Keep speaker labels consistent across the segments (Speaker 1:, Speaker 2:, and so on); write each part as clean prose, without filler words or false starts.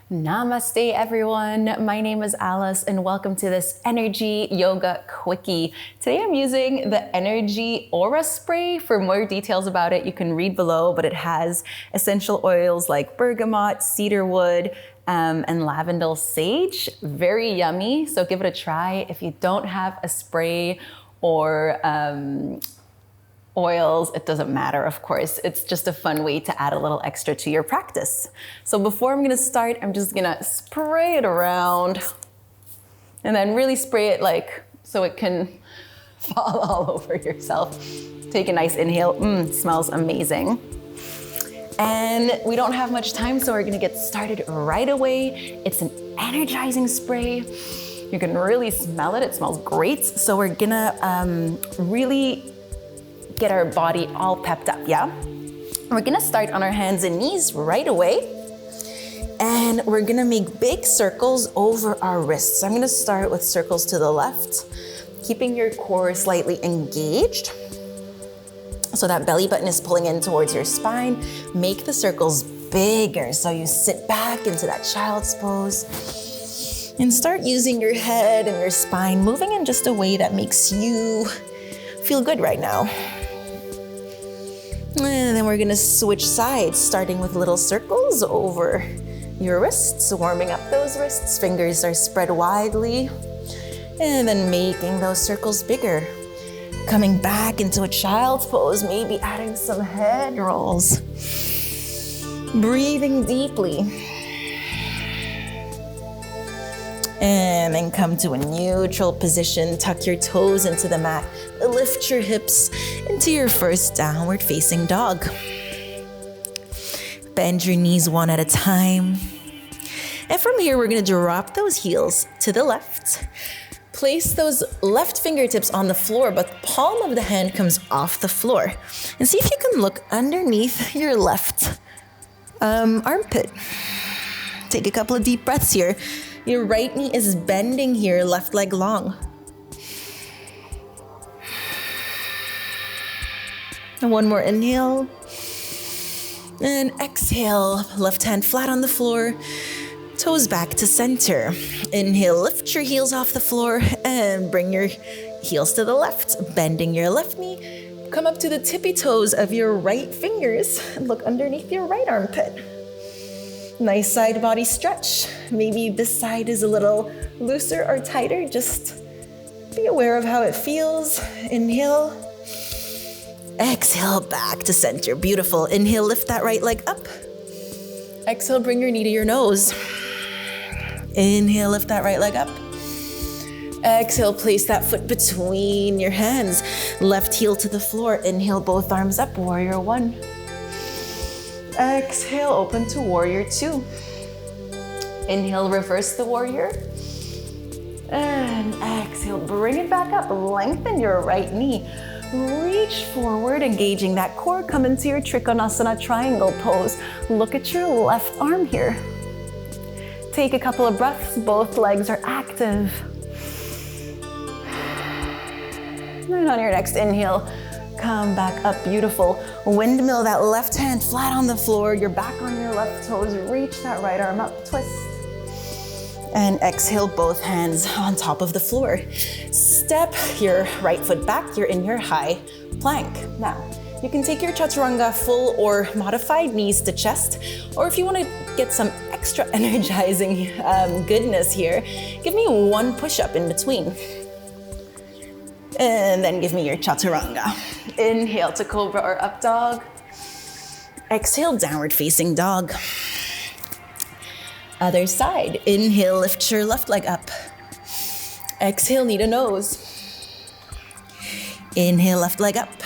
Speaker 1: Namaste everyone, my name is Alice and welcome to this Energy Yoga Quickie. Today I'm using the Energy Auric Spray. For more details about it, you can read below, but it has essential oils like bergamot, cedar wood, and lavedel sage. Very yummy, so give it a try. If you don't have a spray or oils, it doesn't matter, of course. It's just a fun way to add a little extra to your practice. So before I'm gonna start, I'm just gonna spray it around and then really spray it so it can fall all over yourself. Take a nice inhale, smells amazing. And we don't have much time, so we're gonna get started right away. It's an energizing spray. You can really smell it, it smells great. So we're gonna really get our body all pepped up, yeah? We're gonna start on our hands and knees right away. And we're gonna make big circles over our wrists. So I'm gonna start with circles to the left, keeping your core slightly engaged. So that belly button is pulling in towards your spine. Make the circles bigger. So you sit back into that child's pose and start using your head and your spine, moving in just a way that makes you feel good right now. And then we're gonna switch sides, starting with little circles over your wrists, warming up those wrists. Fingers are spread widely. And then making those circles bigger. Coming back into a child's pose, maybe adding some head rolls. Breathing deeply. And then come to a neutral position. Tuck your toes into the mat. Lift your hips into your first downward facing dog. Bend your knees one at a time. And from here, we're gonna drop those heels to the left. Place those left fingertips on the floor, but the palm of the hand comes off the floor. And see if you can look underneath your left armpit. Take a couple of deep breaths here. Your right knee is bending here, left leg long. And one more inhale. And exhale, left hand flat on the floor, toes back to center. Inhale, lift your heels off the floor and bring your heels to the left, bending your left knee. Come up to the tippy toes of your right fingers and look underneath your right armpit. Nice side body stretch. Maybe this side is a little looser or tighter. Just be aware of how it feels. Inhale. Exhale, back to center. Beautiful. Inhale, lift that right leg up. Exhale, bring your knee to your nose. Inhale, lift that right leg up. Exhale, place that foot between your hands. Left heel to the floor. Inhale, both arms up. Warrior one. Exhale, open to warrior two. Inhale, reverse the warrior. And exhale, bring it back up. Lengthen your right knee. Reach forward, engaging that core. Come into your Trikonasana triangle pose. Look at your left arm here. Take a couple of breaths. Both legs are active. And on your next inhale, come back up, beautiful. Windmill that left hand flat on the floor, your back on your left toes, reach that right arm up, twist. And exhale, both hands on top of the floor. Step your right foot back, you're in your high plank. Now, you can take your chaturanga full or modified knees to chest, or if you wanna get some extra energizing goodness here, give me one push-up in between. And then give me your chaturanga. Inhale to cobra or up dog. Exhale, downward facing dog. Other side. Inhale, lift your left leg up. Exhale, knee to nose. Inhale, left leg up.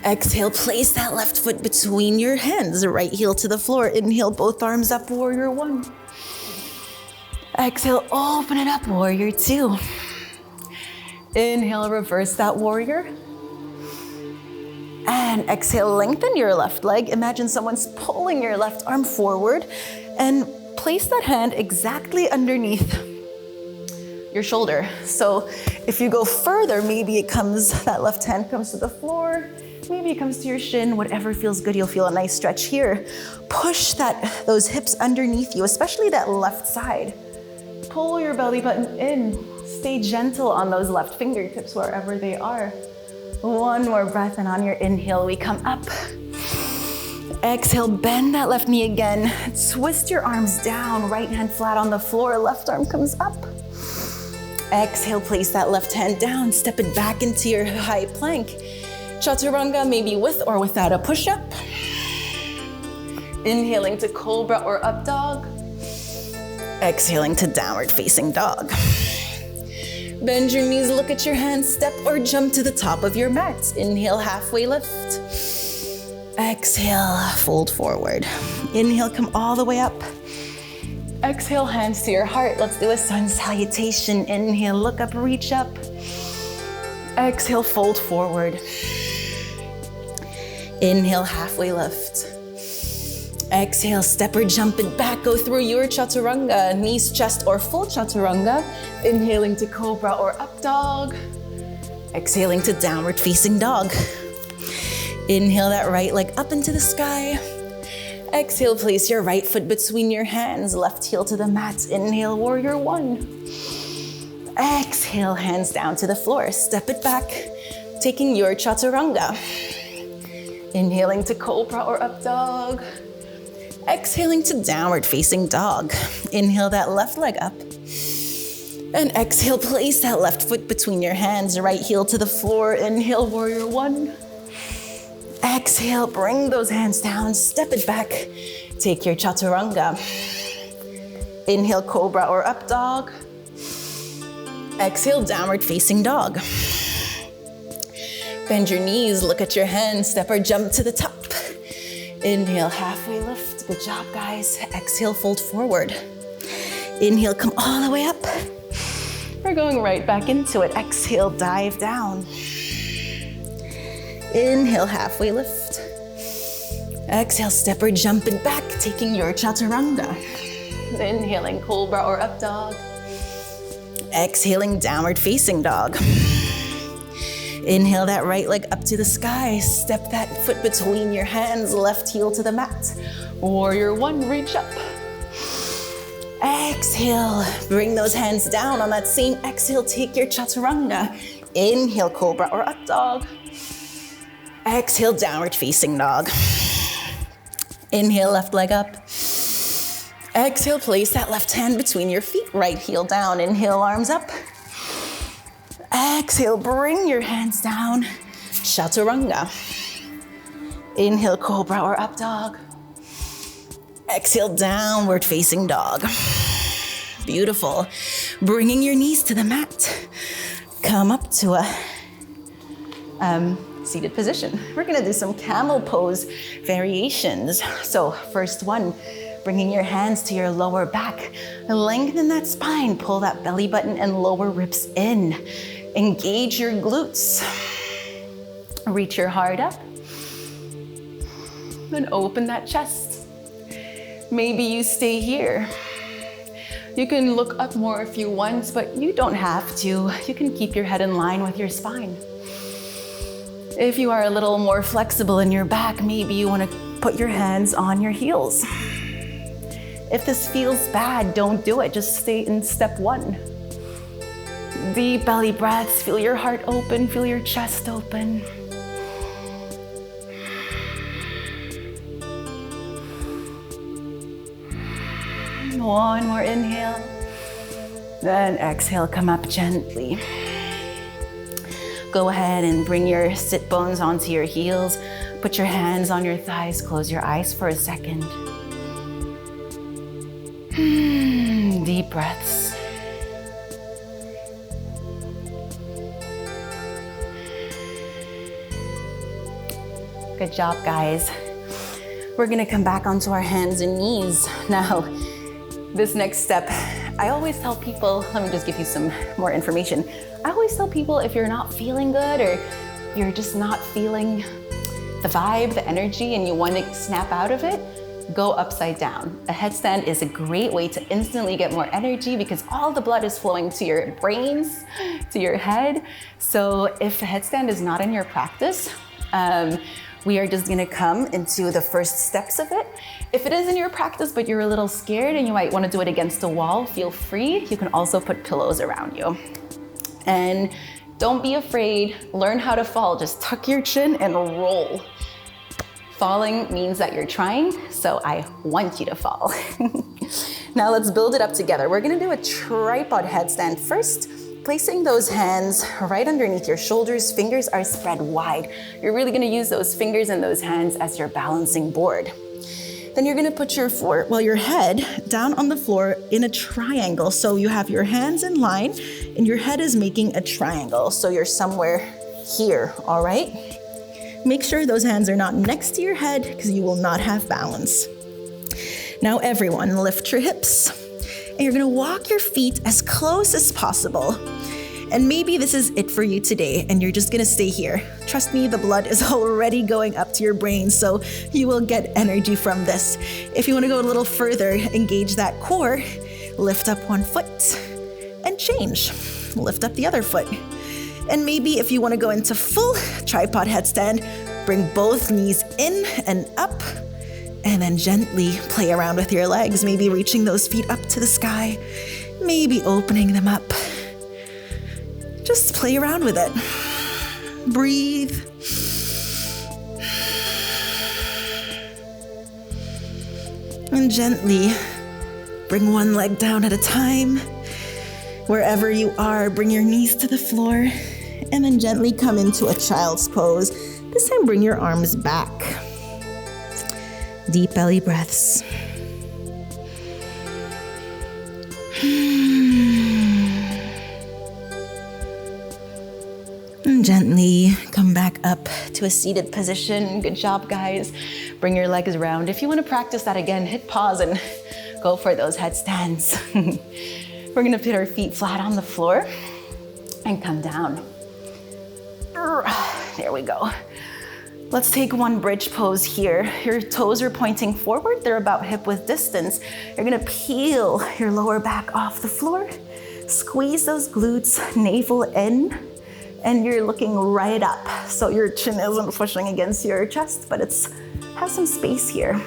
Speaker 1: Exhale, place that left foot between your hands. Right heel to the floor. Inhale, both arms up, warrior one. Exhale, open it up, warrior two. Inhale, reverse that warrior. And exhale, lengthen your left leg. Imagine someone's pulling your left arm forward and place that hand exactly underneath your shoulder. So if you go further, maybe that left hand comes to the floor, Maybe it comes to your shin, whatever feels good. You'll feel a nice stretch here. Push those hips underneath you, especially that left side. Pull your belly button in. Stay gentle on those left fingertips wherever they are. One more breath, and on your inhale, we come up. Exhale, bend that left knee again. Twist your arms down, right hand flat on the floor, left arm comes up. Exhale, place that left hand down, step it back into your high plank. Chaturanga, maybe with or without a push-up. Inhaling to cobra or up dog. Exhaling to downward facing dog. Bend your knees, look at your hands, step or jump to the top of your mat. Inhale, halfway lift. Exhale, fold forward. Inhale, come all the way up. Exhale, hands to your heart. Let's do a sun salutation. Inhale, look up, reach up. Exhale, fold forward. Inhale, halfway lift. Exhale, step or jump it back. Go through your chaturanga, knees, chest, or full chaturanga. Inhaling to cobra or up dog. Exhaling to downward facing dog. Inhale that right leg up into the sky. Exhale, place your right foot between your hands, left heel to the mat. Inhale, warrior one. Exhale, hands down to the floor. Step it back, taking your chaturanga. Inhaling to cobra or up dog. Exhaling to downward facing dog. Inhale that left leg up. And exhale, place that left foot between your hands, right heel to the floor. Inhale, warrior one. Exhale, bring those hands down, step it back. Take your chaturanga. Inhale, cobra or up dog. Exhale, downward facing dog. Bend your knees, look at your hands, step or jump to the top. Inhale, halfway lift. Good job, guys. Exhale, fold forward. Inhale, come all the way up. We're going right back into it. Exhale, dive down. Inhale, halfway lift. Exhale, step or jump it back, taking your chaturanga. Inhaling, cobra or up dog. Exhaling, downward facing dog. Inhale that right leg up to the sky. Step that foot between your hands, left heel to the mat. Warrior one, reach up. Exhale, bring those hands down. On that same exhale, take your chaturanga. Inhale, cobra or up dog. Exhale, downward facing dog. Inhale, left leg up. Exhale, place that left hand between your feet, right heel down. Inhale, arms up. Exhale, bring your hands down. Chaturanga. Inhale, cobra or up dog. Exhale, downward facing dog. Beautiful. Bringing your knees to the mat. Come up to a seated position. We're gonna do some camel pose variations. So first one, bringing your hands to your lower back. Lengthen that spine, pull that belly button and lower ribs in. Engage your glutes. Reach your heart up. And open that chest. Maybe you stay here. You can look up more if you want, but you don't have to. You can keep your head in line with your spine. If you are a little more flexible in your back, maybe you want to put your hands on your heels. If this feels bad, don't do it. Just stay in step one. Deep belly breaths. Feel your heart open. Feel your chest open. One more inhale. Then exhale, come up gently. Go ahead and bring your sit bones onto your heels. Put your hands on your thighs. Close your eyes for a second. Deep breaths. Good job, guys. We're gonna come back onto our hands and knees. Now, this next step, I always tell people, let me just give you some more information. I always tell people if you're not feeling good or you're just not feeling the vibe, the energy, and you want to snap out of it, go upside down. A headstand is a great way to instantly get more energy because all the blood is flowing to your brains, to your head. So if a headstand is not in your practice, We are just gonna come into the first steps of it. If it is in your practice, but you're a little scared and you might wanna do it against a wall, feel free. You can also put pillows around you. And don't be afraid, learn how to fall. Just tuck your chin and roll. Falling means that you're trying, so I want you to fall. Now let's build it up together. We're gonna do a tripod headstand first, placing those hands right underneath your shoulders. Fingers are spread wide. You're really gonna use those fingers and those hands as your balancing board. Then you're gonna put your head down on the floor in a triangle. So you have your hands in line and your head is making a triangle. So you're somewhere here, all right? Make sure those hands are not next to your head because you will not have balance. Now everyone, lift your hips and you're gonna walk your feet as close as possible. And maybe this is it for you today and you're just gonna stay here. Trust me, the blood is already going up to your brain, so you will get energy from this. If you wanna go a little further, engage that core, lift up one foot and change. Lift up the other foot. And maybe if you wanna go into full tripod headstand, bring both knees in and up, and then gently play around with your legs, maybe reaching those feet up to the sky, maybe opening them up. Just play around with it. Breathe. And gently bring one leg down at a time. Wherever you are, bring your knees to the floor and then gently come into a child's pose. This time, bring your arms back. Deep belly breaths. And gently come back up to a seated position. Good job, guys. Bring your legs around. If you want to practice that again, hit pause and go for those headstands. We're gonna put our feet flat on the floor and come down. There we go. Let's take one bridge pose here. Your toes are pointing forward. They're about hip-width distance. You're gonna peel your lower back off the floor. Squeeze those glutes, navel in, and you're looking right up. So your chin isn't pushing against your chest, but has some space here.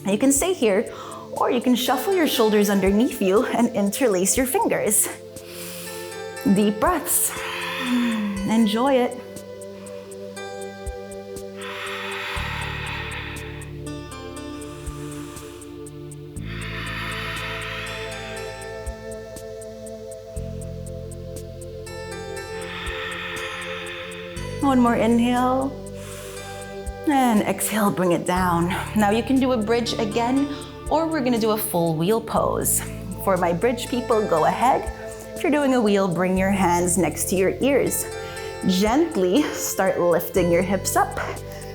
Speaker 1: You can stay here, or you can shuffle your shoulders underneath you and interlace your fingers. Deep breaths. Enjoy it. One more inhale. And exhale, bring it down. Now you can do a bridge again, or we're gonna do a full wheel pose. For my bridge people, go ahead. If you're doing a wheel, bring your hands next to your ears. Gently start lifting your hips up.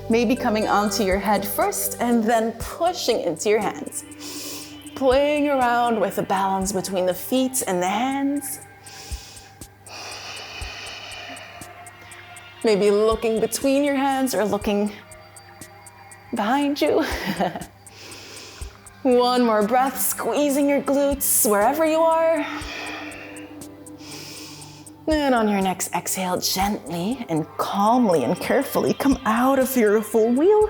Speaker 1: Maybe coming onto your head first and then pushing into your hands. Playing around with the balance between the feet and the hands. Maybe looking between your hands or looking behind you. One more breath, squeezing your glutes wherever you are. And on your next exhale, gently and calmly and carefully come out of your full wheel,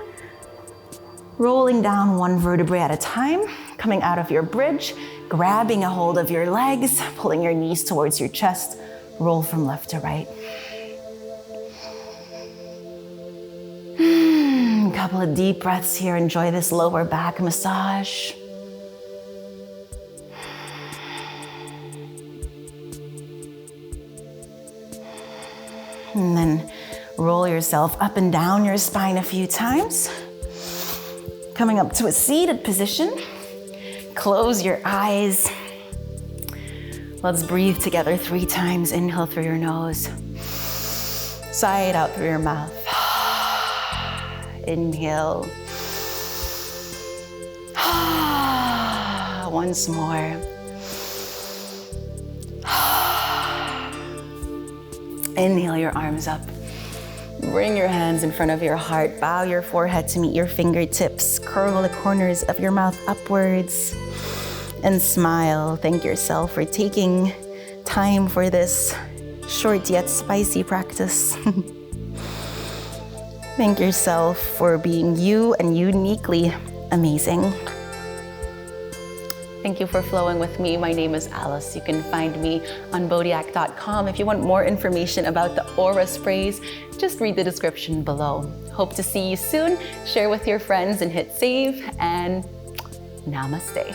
Speaker 1: rolling down one vertebrae at a time, coming out of your bridge, grabbing a hold of your legs, pulling your knees towards your chest, roll from left to right. Couple of deep breaths here. Enjoy this lower back massage. And then roll yourself up and down your spine a few times. Coming up to a seated position. Close your eyes. Let's breathe together 3 times. Inhale through your nose. Sigh it out through your mouth. Inhale. Once more. Inhale your arms up. Bring your hands in front of your heart. Bow your forehead to meet your fingertips. Curl the corners of your mouth upwards. And smile. Thank yourself for taking time for this short yet spicy practice. Thank yourself for being you and uniquely amazing. Thank you for flowing with me. My name is Alice. You can find me on Bodiac.com. If you want more information about the aura sprays, just read the description below. Hope to see you soon. Share with your friends and hit save, and namaste.